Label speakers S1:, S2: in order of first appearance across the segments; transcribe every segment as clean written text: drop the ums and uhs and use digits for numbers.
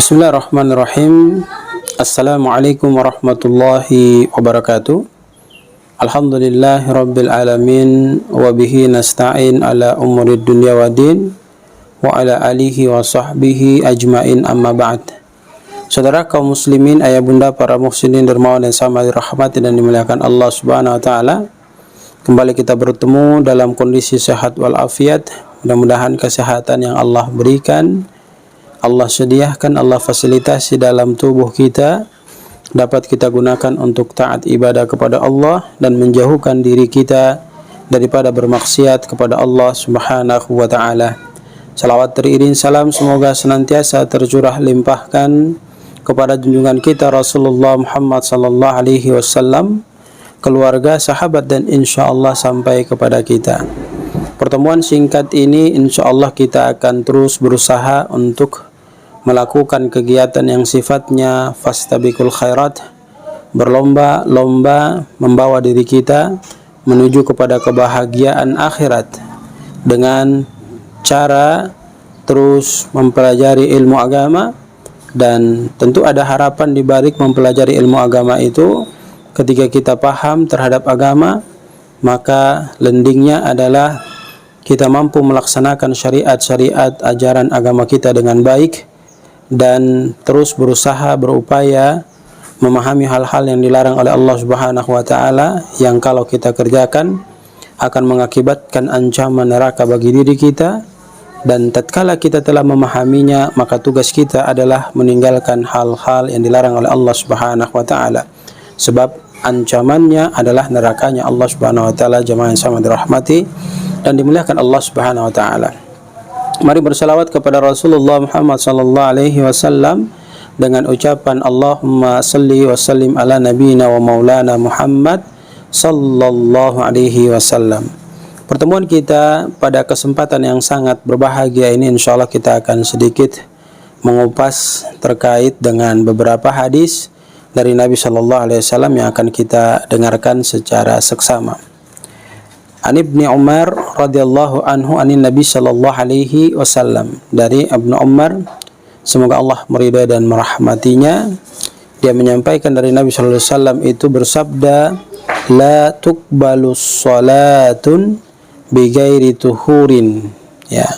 S1: Bismillahirrahmanirrahim. Assalamualaikum warahmatullahi wabarakatuh. Alhamdulillahi rabbil alamin. Wabihi nasta'in ala umurid dunya wa din. Wa ala alihi wa sahbihi ajmain, amma ba'd. Saudara kaum muslimin, ayah bunda, para muhsinin dermawan dan sama dirahmati dan dimuliakan Allah subhanahu wa ta'ala, kembali kita bertemu dalam kondisi sehat walafiat. Mudah-mudahan kesehatan yang Allah berikan, Allah sediakan, Allah fasilitasi dalam tubuh kita dapat kita gunakan untuk taat ibadah kepada Allah dan menjauhkan diri kita daripada bermaksiat kepada Allah subhanahu wa ta'ala. Salawat teriring salam semoga senantiasa tercurah limpahkan kepada junjungan kita Rasulullah Muhammad sallallahu alaihi wasallam, keluarga, sahabat, dan insya Allah sampai kepada kita. Pertemuan singkat ini insya Allah kita akan terus berusaha untuk melakukan kegiatan yang sifatnya fastabiqul khairat, berlomba-lomba membawa diri kita menuju kepada kebahagiaan akhirat dengan cara terus mempelajari ilmu agama. Dan tentu ada harapan di balik mempelajari ilmu agama itu. Ketika kita paham terhadap agama, maka landingnya adalah kita mampu melaksanakan syariat-syariat ajaran agama kita dengan baik dan terus berusaha berupaya memahami hal-hal yang dilarang oleh Allah Subhanahu wa taala, yang kalau kita kerjakan akan mengakibatkan ancaman neraka bagi diri kita. Dan tatkala kita telah memahaminya, maka tugas kita adalah meninggalkan hal-hal yang dilarang oleh Allah Subhanahu wa taala, sebab ancamannya adalah nerakanya Allah Subhanahu wa taala. Jamaah yang sama dirahmati dan dimuliakan Allah Subhanahu wa taala, mari bersalawat kepada Rasulullah Muhammad sallallahu alaihi wasallam dengan ucapan Allahumma salli wa sallim ala nabiyina wa maulana Muhammad sallallahu alaihi wasallam. Pertemuan kita pada kesempatan yang sangat berbahagia ini, insyaallah kita akan sedikit mengupas terkait dengan beberapa hadis dari Nabi sallallahu alaihi wasallam yang akan kita dengarkan secara seksama. An Ibni Umar radhiyallahu anhu anin Nabi sallallahu alaihi wasallam, dari Ibnu Umar, semoga Allah meridai dan merahmatinya, dia menyampaikan dari Nabi sallallahu alaihi wasallam itu bersabda, la tuqbalus salatun bighairi tuhurin, ya,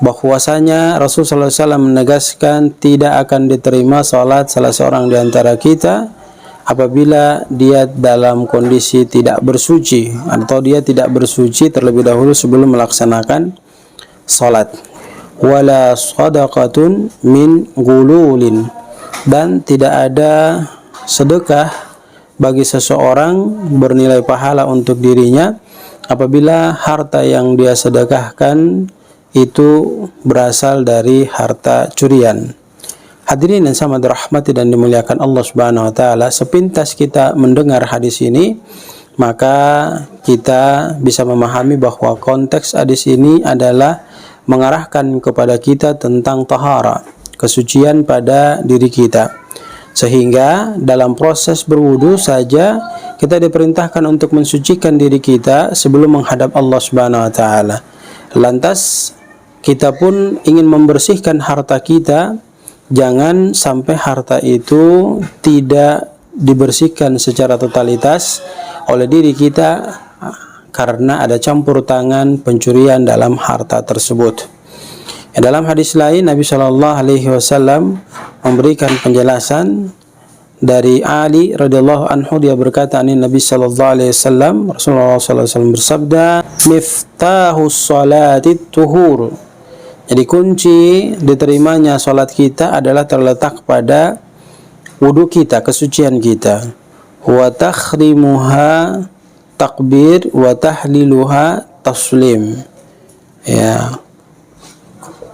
S1: bahwasanya Rasul sallallahu alaihi wasallam menegaskan tidak akan diterima salat salah seorang di antara kita apabila dia dalam kondisi tidak bersuci, atau dia tidak bersuci terlebih dahulu sebelum melaksanakan salat. Wala shadaqatun min gululin, dan tidak ada sedekah bagi seseorang bernilai pahala untuk dirinya apabila harta yang dia sedekahkan itu berasal dari harta curian. Hadirin yang sama dirahmati dan dimuliakan Allah Subhanahu wa taala, sepintas kita mendengar hadis ini, maka kita bisa memahami bahwa konteks hadis ini adalah mengarahkan kepada kita tentang tahara, kesucian pada diri kita. Sehingga dalam proses berwudu saja kita diperintahkan untuk mensucikan diri kita sebelum menghadap Allah Subhanahu wa taala. Lantas kita pun ingin membersihkan harta kita. Jangan sampai harta itu tidak dibersihkan secara totalitas oleh diri kita karena ada campur tangan pencurian dalam harta tersebut. Dalam hadis lain Nabi sallallahu alaihi wasallam memberikan penjelasan dari Ali radhiyallahu anhu, dia berkata, ini Nabi sallallahu alaihi wasallam, Rasulullah sallallahu alaihi wasallam bersabda, miftahus salati tuhur. Jadi kunci diterimanya salat kita adalah terletak pada wudu kita, kesucian kita. Wa takhrimuha takbir wa tahliluha taslim. Ya.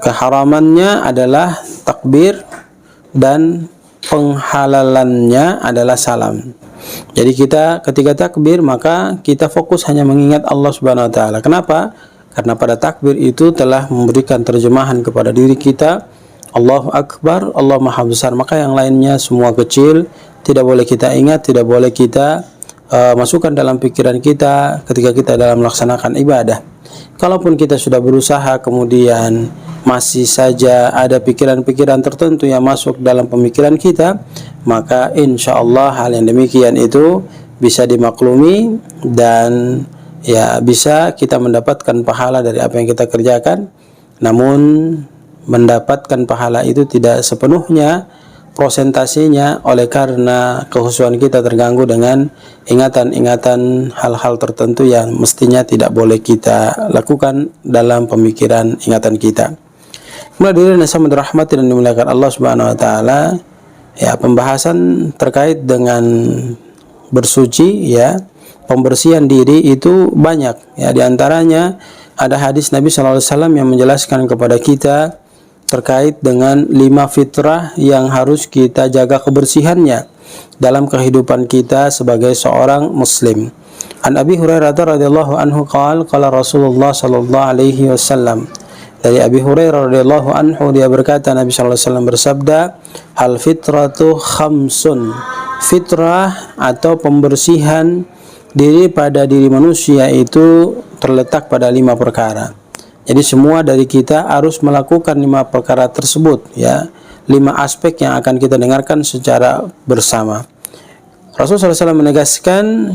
S1: Keharamannya adalah takbir dan penghalalannya adalah salam. Jadi kita ketika takbir maka kita fokus hanya mengingat Allah Subhanahu wa taala. Kenapa? Karena pada takbir itu telah memberikan terjemahan kepada diri kita, Allahu Akbar, Allah Maha Besar. Maka yang lainnya semua kecil, tidak boleh kita ingat, tidak boleh kita masukkan dalam pikiran kita ketika kita dalam melaksanakan ibadah. Kalaupun kita sudah berusaha kemudian masih saja ada pikiran-pikiran tertentu yang masuk dalam pemikiran kita, maka insya Allah hal yang demikian itu bisa dimaklumi dan ya bisa kita mendapatkan pahala dari apa yang kita kerjakan. Namun mendapatkan pahala itu tidak sepenuhnya prosentasinya oleh karena kehusuan kita terganggu dengan ingatan-ingatan hal-hal tertentu yang mestinya tidak boleh kita lakukan dalam pemikiran ingatan kita. Hadirin yang dirahmati dan dimuliakan Allah Subhanahu wa taala, ya pembahasan terkait dengan bersuci, ya pembersihan diri itu banyak, ya diantaranya ada hadis Nabi sallallahu alaihi wasallam yang menjelaskan kepada kita terkait dengan 5 fitrah yang harus kita jaga kebersihannya dalam kehidupan kita sebagai seorang muslim. An Abi Hurairah radhiyallahu anhu qala Rasulullah sallallahu alaihi wasallam, dari Abi Hurairah radhiyallahu anhu dia berkata, Nabi sallallahu alaihi wasallam bersabda, "Al fitratu khamsun." Fitrah atau pembersihan diri pada diri manusia itu terletak pada 5 perkara. Jadi semua dari kita harus melakukan 5 perkara tersebut, ya. 5 aspek yang akan kita dengarkan secara bersama. Rasulullah SAW menegaskan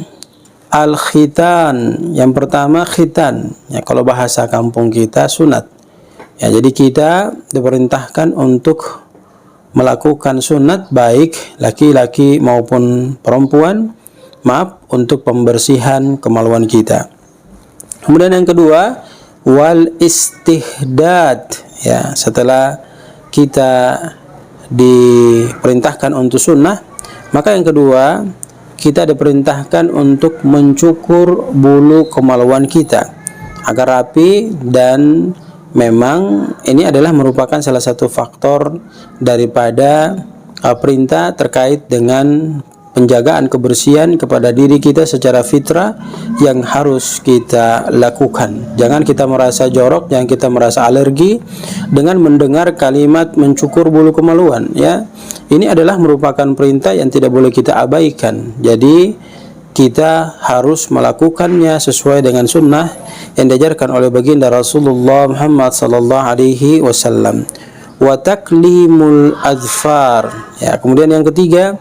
S1: al-khitan. Yang pertama khitan, ya kalau bahasa kampung kita sunat. Ya, jadi kita diperintahkan untuk melakukan sunat baik laki-laki maupun perempuan, untuk pembersihan kemaluan kita. Kemudian yang kedua, wal istihdad, ya setelah kita diperintahkan untuk sunnah, maka yang kedua kita diperintahkan untuk mencukur bulu kemaluan kita agar rapi, dan memang ini adalah merupakan salah satu faktor daripada perintah terkait dengan penjagaan kebersihan kepada diri kita secara fitrah yang harus kita lakukan. Jangan kita merasa jorok, jangan kita merasa alergi dengan mendengar kalimat mencukur bulu kemaluan, ya. Ini adalah merupakan perintah yang tidak boleh kita abaikan. Jadi kita harus melakukannya sesuai dengan sunnah yang diajarkan oleh baginda Rasulullah Muhammad sallallahu alaihi wasallam. Wa taklimul adfar, ya. Kemudian yang ketiga,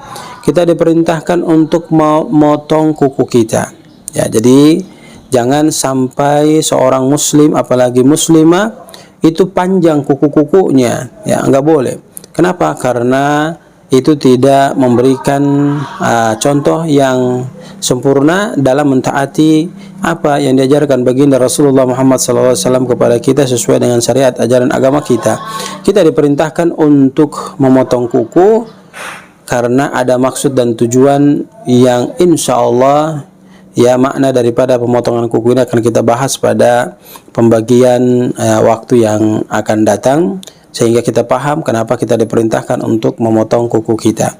S1: kita diperintahkan untuk memotong kuku kita, ya. Jadi jangan sampai seorang muslim apalagi muslimah itu panjang kuku-kukunya, ya, enggak boleh. Kenapa? Karena itu tidak memberikan contoh yang sempurna dalam mentaati apa yang diajarkan baginda Rasulullah Muhammad SAW kepada kita sesuai dengan syariat ajaran agama kita. Kita diperintahkan untuk memotong kuku karena ada maksud dan tujuan yang insya Allah, ya, makna daripada pemotongan kuku ini akan kita bahas pada pembagian waktu yang akan datang, sehingga kita paham kenapa kita diperintahkan untuk memotong kuku kita.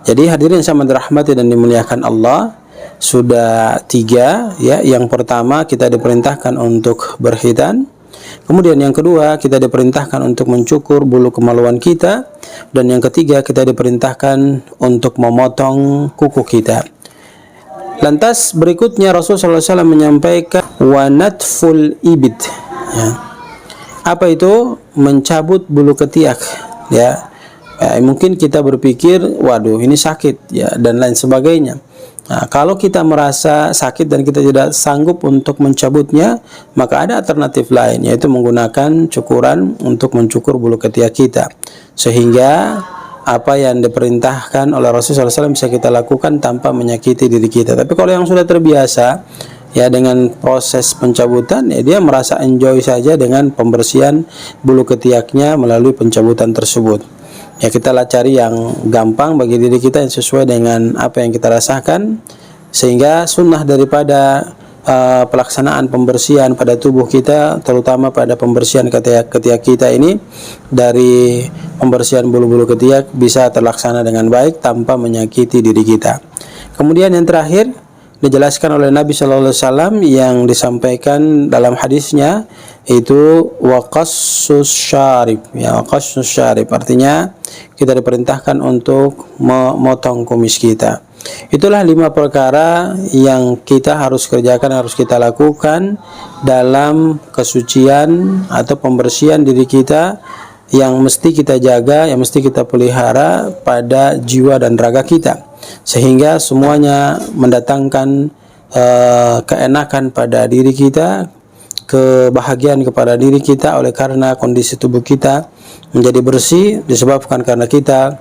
S1: Jadi hadirin yang dirahmati dan dimuliakan Allah, sudah 3, ya. Yang pertama kita diperintahkan untuk berkhitan. Kemudian yang kedua kita diperintahkan untuk mencukur bulu kemaluan kita, dan yang ketiga kita diperintahkan untuk memotong kuku kita. Lantas berikutnya Rasulullah SAW menyampaikan wanatful ibid, ya. Apa itu? Mencabut bulu ketiak, ya. Mungkin kita berpikir, waduh ini sakit, ya, dan lain sebagainya. Nah, kalau kita merasa sakit dan kita tidak sanggup untuk mencabutnya, maka ada alternatif lain, yaitu menggunakan cukuran untuk mencukur bulu ketiak kita, sehingga apa yang diperintahkan oleh Rasulullah SAW bisa kita lakukan tanpa menyakiti diri kita. Tapi kalau yang sudah terbiasa, ya, dengan proses pencabutan, ya, dia merasa enjoy saja dengan pembersihan bulu ketiaknya melalui pencabutan tersebut. Ya, kita cari yang gampang bagi diri kita yang sesuai dengan apa yang kita rasakan, sehingga sunnah daripada pelaksanaan pembersihan pada tubuh kita, terutama pada pembersihan ketiak kita ini, dari pembersihan bulu-bulu ketiak bisa terlaksana dengan baik tanpa menyakiti diri kita. Kemudian yang terakhir, dijelaskan oleh Nabi Shallallahu Alaihi Wasallam yang disampaikan dalam hadisnya, itu waqassus syarib, ya, waqassus syarib artinya kita diperintahkan untuk memotong kumis kita. Itulah 5 perkara yang kita harus kerjakan, harus kita lakukan dalam kesucian atau pembersihan diri kita, yang mesti kita jaga, yang mesti kita pelihara pada jiwa dan raga kita, sehingga semuanya mendatangkan keenakan pada diri kita, kebahagiaan kepada diri kita, oleh karena kondisi tubuh kita menjadi bersih disebabkan karena kita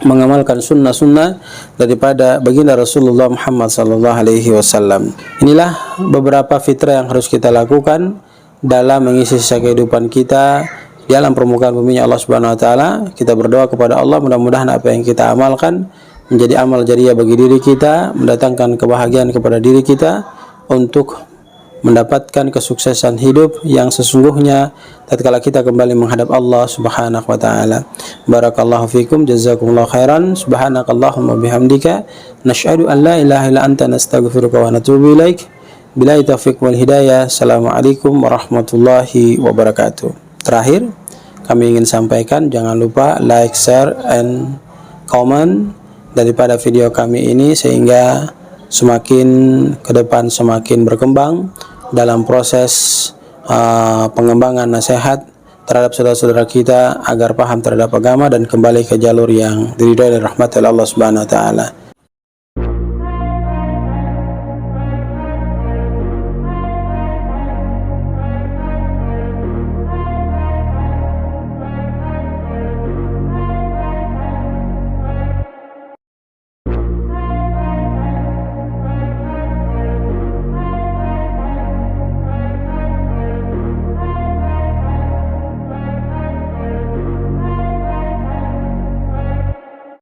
S1: mengamalkan sunnah-sunnah daripada baginda Rasulullah Muhammad sallallahu alaihi wasallam. Inilah beberapa fitrah yang harus kita lakukan dalam mengisi sisa kehidupan kita di alam permukaan bumi Allah Subhanahu wa taala. Kita berdoa kepada Allah, mudah-mudahan apa yang kita amalkan menjadi amal jariah bagi diri kita, mendatangkan kebahagiaan kepada diri kita untuk mendapatkan kesuksesan hidup yang sesungguhnya tatkala kita kembali menghadap Allah Subhanahu wa taala. Barakallahu fikum, jazakumullahu khairan. Subhanakallahumma bihamdika nasyhadu an la ilaha illa anta nastaghfiruka wa natubu ilaik. Billahi taufiq wal hidayah. Assalamualaikum warahmatullahi wabarakatuh. Terakhir, kami ingin sampaikan, jangan lupa like, share, and comment daripada video kami ini, sehingga semakin ke depan semakin berkembang dalam proses pengembangan nasihat terhadap saudara-saudara kita agar paham terhadap agama dan kembali ke jalur yang diridhai dan rahmat oleh Allah Subhanahu wa taala.